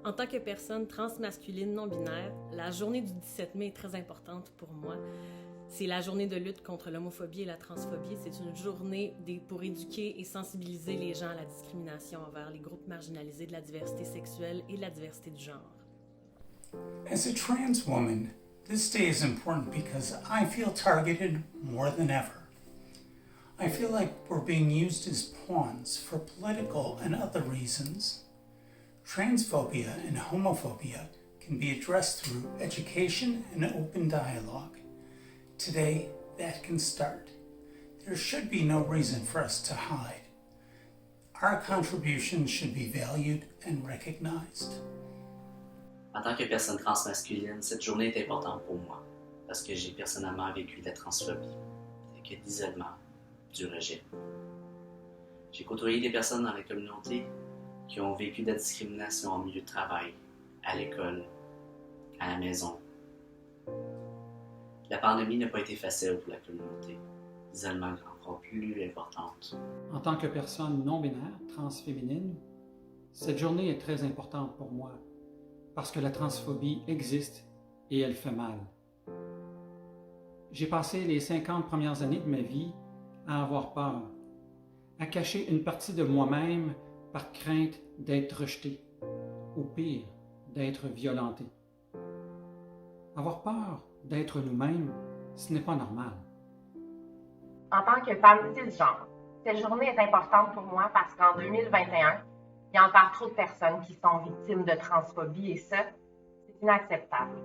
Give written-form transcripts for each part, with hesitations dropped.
En tant que personne transmasculine non-binaire, la journée du 17 mai est très importante pour moi. C'est la journée de lutte contre l'homophobie et la transphobie. C'est une journée pour éduquer et sensibiliser les gens à la discrimination envers les groupes marginalisés de la diversité sexuelle et de la diversité du genre. As a trans woman, this day is important because I feel targeted more than ever. I feel like we're being used as pawns for political and other reasons. Transphobia and homophobia can be addressed through education and open dialogue. Today, that can start. There should be no reason for us to hide. Our contributions should be valued and recognized. En tant que personne transmasculine, cette journée est importante pour moi parce que j'ai personnellement vécu de la transphobie, de l'isolement, du rejet. J'ai côtoyé des personnes dans la communauté qui ont vécu de la discrimination en milieu de travail, à l'école, à la maison. La pandémie n'a pas été facile pour la communauté. L'isolement est encore plus importante. En tant que personne non-binaire, transféminine, cette journée est très importante pour moi parce que la transphobie existe et elle fait mal. J'ai passé les 50 premières années de ma vie à avoir peur, à cacher une partie de moi-même par crainte d'être rejeté, ou pire, d'être violenté. Avoir peur d'être nous-mêmes, ce n'est pas normal. En tant que femme cisgenre, cette journée est importante pour moi parce qu'en 2021, il y a encore trop de personnes qui sont victimes de transphobie et ça, c'est inacceptable.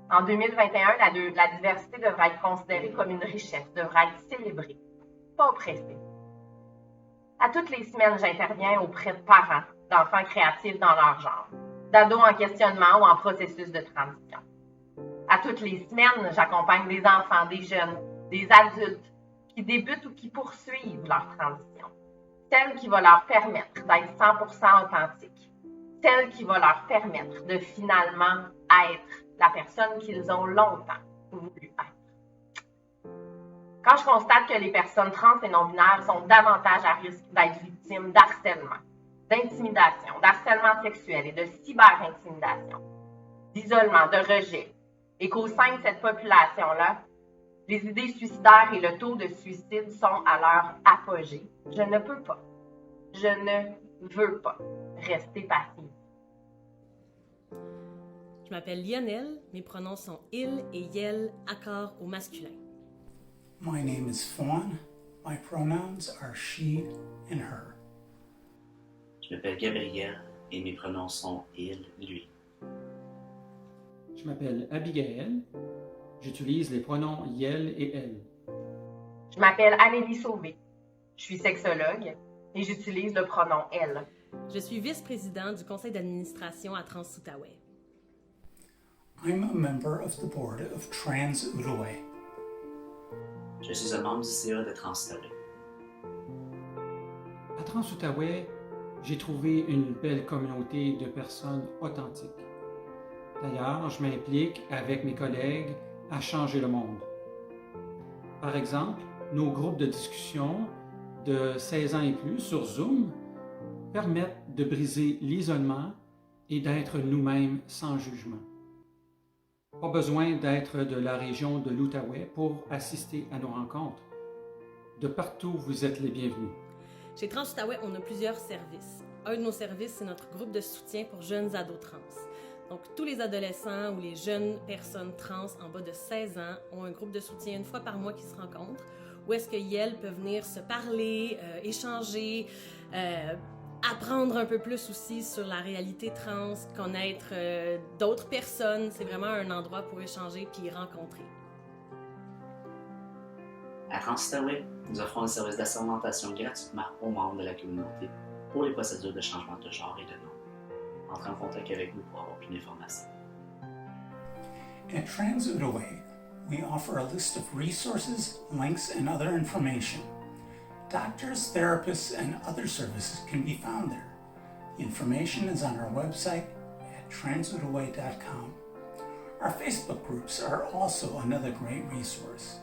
En 2021, la diversité devrait être considérée comme une richesse, devrait être célébrée, pas oppressée. À toutes les semaines, j'interviens auprès de parents, d'enfants créatifs dans leur genre, d'ados en questionnement ou en processus de transition. À toutes les semaines, j'accompagne des enfants, des jeunes, des adultes qui débutent ou qui poursuivent leur transition. Celle qui va leur permettre d'être 100% authentique. Celle qui va leur permettre de finalement être la personne qu'ils ont longtemps voulu être. Quand je constate que les personnes trans et non-binaires sont davantage à risque d'être victimes d'harcèlement, d'intimidation, d'harcèlement sexuel et de cyber-intimidation, d'isolement, de rejet, et qu'au sein de cette population-là, les idées suicidaires et le taux de suicide sont à leur apogée, je ne peux pas, je ne veux pas rester passive. Je m'appelle Lionel, mes pronoms sont il et yel, accord au masculin. My name is Fawn. My pronouns are she and her. Je m'appelle Gabriel et mes pronoms sont il, lui. Je m'appelle Abigail. J'utilise les pronoms yel et elle. Je m'appelle Amélie Sauvé. Je suis sexologue et j'utilise le pronom elle. Je suis vice-présidente du conseil d'administration à Trans-Outaouais. I'm a member of the board of Trans Outaouais. Je suis un membre du CA de Trans-Outaouais. À Trans-Outaouais, j'ai trouvé une belle communauté de personnes authentiques. D'ailleurs, je m'implique avec mes collègues à changer le monde. Par exemple, nos groupes de discussion de 16 ans et plus sur Zoom permettent de briser l'isolement et d'être nous-mêmes sans jugement. Pas besoin d'être de la région de l'Outaouais pour assister à nos rencontres. De partout, vous êtes les bienvenus. Chez Trans-Outaouais, on a plusieurs services. Un de nos services, c'est notre groupe de soutien pour jeunes ados trans. Donc, tous les adolescents ou les jeunes personnes trans en bas de 16 ans ont un groupe de soutien une fois par mois qui se rencontrent, où est-ce qu'elles peuvent venir se parler, échanger, apprendre un peu plus aussi sur la réalité trans, connaître d'autres personnes. C'est vraiment un endroit pour échanger puis rencontrer. À Trans-Outaouais, nous offrons un service d'assermentation gratuitement aux membres de la communauté pour les procédures de changement de genre et de nom. Entrez en contact avec nous pour avoir plus d'informations. At Trans Outaouais, we offer a list of resources, links, and other information. Doctors, therapists, and other services can be found there. The information is on our website at transoutaouais.com. Our Facebook groups are also another great resource.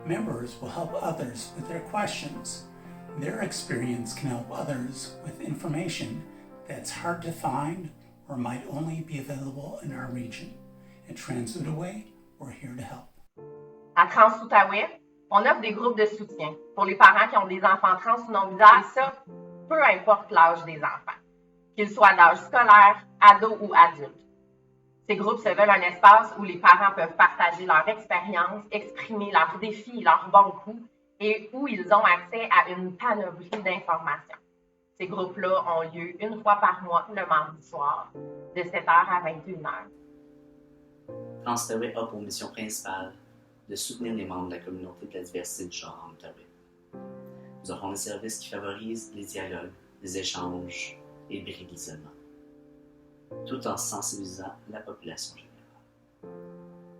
Members will help others with their questions. Their experience can help others with information that's hard to find or might only be available in our region. At Trans Outaouais, we're here to help. À Trans Outaouais, on offre des groupes de soutien pour les parents qui ont des enfants trans ou non-binaires, et ça, peu importe l'âge des enfants, qu'ils soient d'âge scolaire, ado ou adulte. Ces groupes se veulent un espace où les parents peuvent partager leur expérience, exprimer leurs défis, leurs bons coups, et où ils ont accès à une panoplie d'informations. Ces groupes-là ont lieu une fois par mois, le mardi soir, de 7h à 21h. Trans Outaouais a pour mission principale de soutenir les membres de la communauté de la diversité du genre en Outaouais. Nous offrons des services qui favorisent les dialogues, les échanges et brisent l'isolement, tout en sensibilisant la population générale.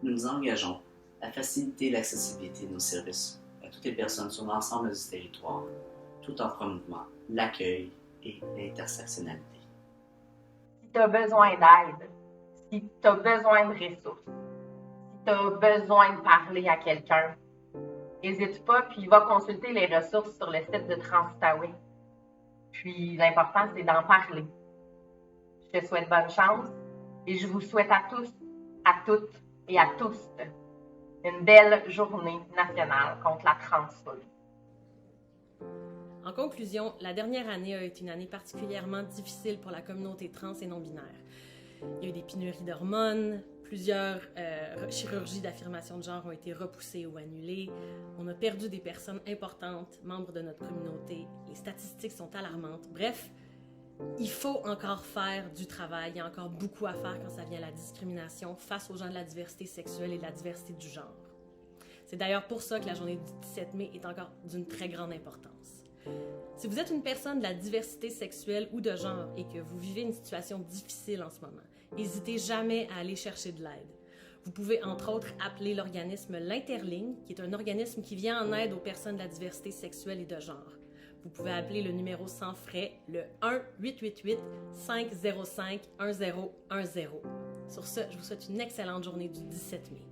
Nous nous engageons à faciliter l'accessibilité de nos services à toutes les personnes sur l'ensemble du territoire, tout en promouvant l'accueil et l'intersectionnalité. Si tu as besoin d'aide, si tu as besoin de ressources, si tu as besoin de parler à quelqu'un, n'hésite pas, puis va consulter les ressources sur le site de Trans Outaouais. Puis l'important, c'est d'en parler. Je te souhaite bonne chance et je vous souhaite à tous, à toutes et à tous une belle journée nationale contre la transphobie. En conclusion, la dernière année a été une année particulièrement difficile pour la communauté trans et non-binaire. Il y a eu des pénuries d'hormones, plusieurs chirurgies d'affirmation de genre ont été repoussées ou annulées, on a perdu des personnes importantes, membres de notre communauté, les statistiques sont alarmantes. Bref, il faut encore faire du travail, il y a encore beaucoup à faire quand ça vient à la discrimination face aux gens de la diversité sexuelle et de la diversité du genre. C'est d'ailleurs pour ça que la journée du 17 mai est encore d'une très grande importance. Si vous êtes une personne de la diversité sexuelle ou de genre et que vous vivez une situation difficile en ce moment, n'hésitez jamais à aller chercher de l'aide. Vous pouvez entre autres appeler l'organisme L'Interligne, qui est un organisme qui vient en aide aux personnes de la diversité sexuelle et de genre. Vous pouvez appeler le numéro sans frais, le 1-888-505-1010. Sur ce, je vous souhaite une excellente journée du 17 mai.